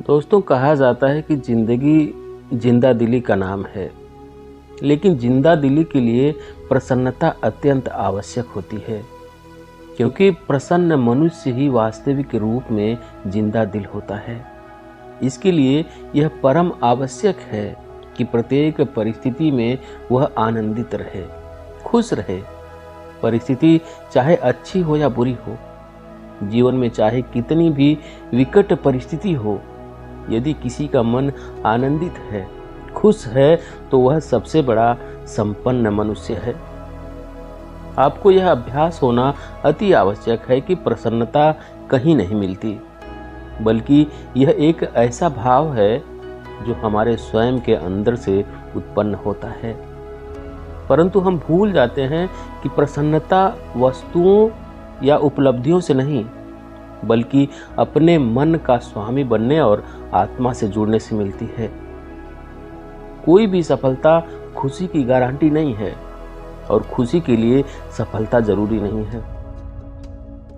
दोस्तों, कहा जाता है कि जिंदगी जिंदा दिली का नाम है, लेकिन जिंदा दिली के लिए प्रसन्नता अत्यंत आवश्यक होती है, क्योंकि प्रसन्न मनुष्य ही वास्तविक रूप में जिंदा दिल होता है। इसके लिए यह परम आवश्यक है कि प्रत्येक परिस्थिति में वह आनंदित रहे, खुश रहे। परिस्थिति चाहे अच्छी हो या बुरी हो, जीवन में चाहे कितनी भी विकट परिस्थिति हो, यदि किसी का मन आनंदित है, खुश है, तो वह सबसे बड़ा संपन्न मनुष्य है। आपको यह अभ्यास होना अति आवश्यक है कि प्रसन्नता कहीं नहीं मिलती, बल्कि यह एक ऐसा भाव है जो हमारे स्वयं के अंदर से उत्पन्न होता है। परंतु हम भूल जाते हैं कि प्रसन्नता वस्तुओं या उपलब्धियों से नहीं, बल्कि अपने मन का स्वामी बनने और आत्मा से जुड़ने से मिलती है। कोई भी सफलता खुशी की गारंटी नहीं है और खुशी के लिए सफलता जरूरी नहीं है।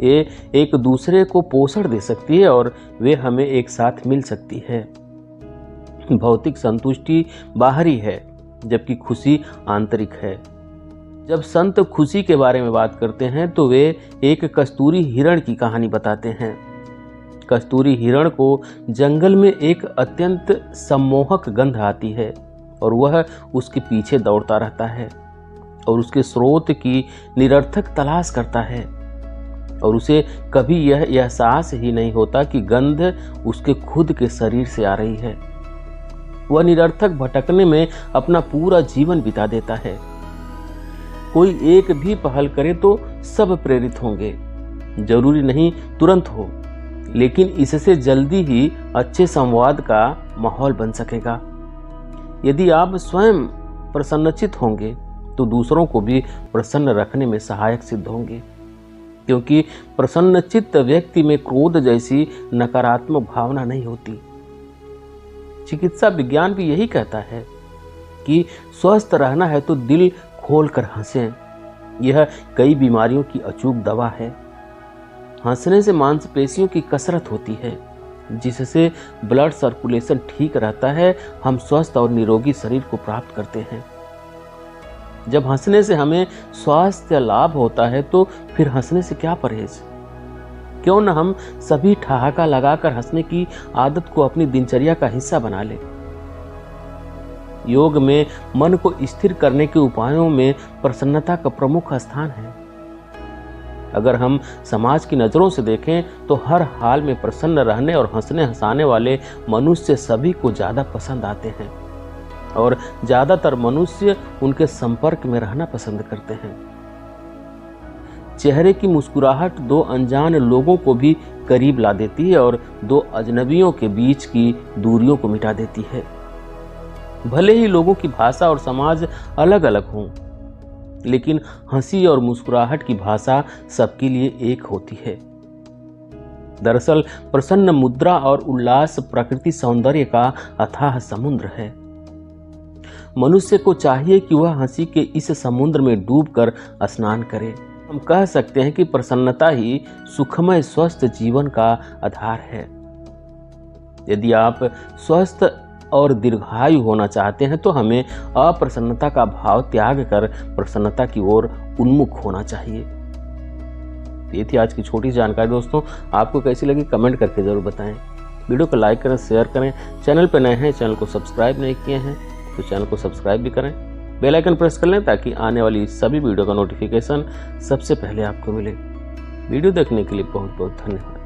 ये एक दूसरे को पोषण दे सकती है और वे हमें एक साथ मिल सकती है। भौतिक संतुष्टि बाहरी है, जबकि खुशी आंतरिक है। जब संत खुशी के बारे में बात करते हैं तो वे एक कस्तूरी हिरण की कहानी बताते हैं। कस्तूरी हिरण को जंगल में एक अत्यंत सम्मोहक गंध आती है और वह उसके पीछे दौड़ता रहता है और उसके स्रोत की निरर्थक तलाश करता है, और उसे कभी यह एहसास ही नहीं होता कि गंध उसके खुद के शरीर से आ रही है। वह निरर्थक भटकने में अपना पूरा जीवन बिता देता है। कोई एक भी पहल करे तो सब प्रेरित होंगे, जरूरी नहीं तुरंत हो, लेकिन इससे जल्दी ही अच्छे संवाद का माहौल बन सकेगा। यदि आप स्वयं प्रसन्नचित होंगे तो दूसरों को भी प्रसन्न रखने में सहायक सिद्ध होंगे, क्योंकि प्रसन्नचित्त व्यक्ति में क्रोध जैसी नकारात्मक भावना नहीं होती। चिकित्सा विज्ञान भी यही कहता है कि स्वस्थ रहना है तो दिल खोलकर हंसें। यह कई बीमारियों की अचूक दवा है। हंसने से मांसपेशियों की कसरत होती है, जिससे ब्लड सर्कुलेशन ठीक रहता है। हम स्वस्थ और निरोगी शरीर को प्राप्त करते हैं। जब हंसने से हमें स्वास्थ्य लाभ होता है तो फिर हंसने से क्या परहेज? क्यों न हम सभी ठहाका लगाकर हंसने की आदत को अपनी दिनचर्या का हिस्सा बना लें। योग में मन को स्थिर करने के उपायों में प्रसन्नता का प्रमुख स्थान है। अगर हम समाज की नजरों से देखें तो हर हाल में प्रसन्न रहने और हंसने हंसाने वाले मनुष्य सभी को ज्यादा पसंद आते हैं, और ज्यादातर मनुष्य उनके संपर्क में रहना पसंद करते हैं। चेहरे की मुस्कुराहट दो अनजान लोगों को भी करीब ला देती है और दो अजनबियों के बीच की दूरियों को मिटा देती है। भले ही लोगों की भाषा और समाज अलग अलग हों, लेकिन हंसी और मुस्कुराहट की भाषा सबके लिए एक होती है। दरअसल प्रसन्न मुद्रा और उल्लास प्रकृति सौंदर्य का अथाह समुद्र है। मनुष्य को चाहिए कि वह हंसी के इस समुद्र में डूबकर स्नान करे। हम कह सकते हैं कि प्रसन्नता ही सुखमय स्वस्थ जीवन का आधार है। यदि आप स्वस्थ और दीर्घायु होना चाहते हैं तो हमें अप्रसन्नता का भाव त्याग कर प्रसन्नता की ओर उन्मुख होना चाहिए। ये थी आज की छोटी जानकारी। दोस्तों, आपको कैसी लगी कमेंट करके जरूर बताएं। वीडियो को लाइक करें, शेयर करें। चैनल पर नए हैं, चैनल को सब्सक्राइब नहीं किए हैं तो चैनल को सब्सक्राइब भी करें। बेल आइकन प्रेस कर लें ताकि आने वाली सभी वीडियो का नोटिफिकेशन सबसे पहले आपको मिले। वीडियो देखने के लिए बहुत बहुत धन्यवाद।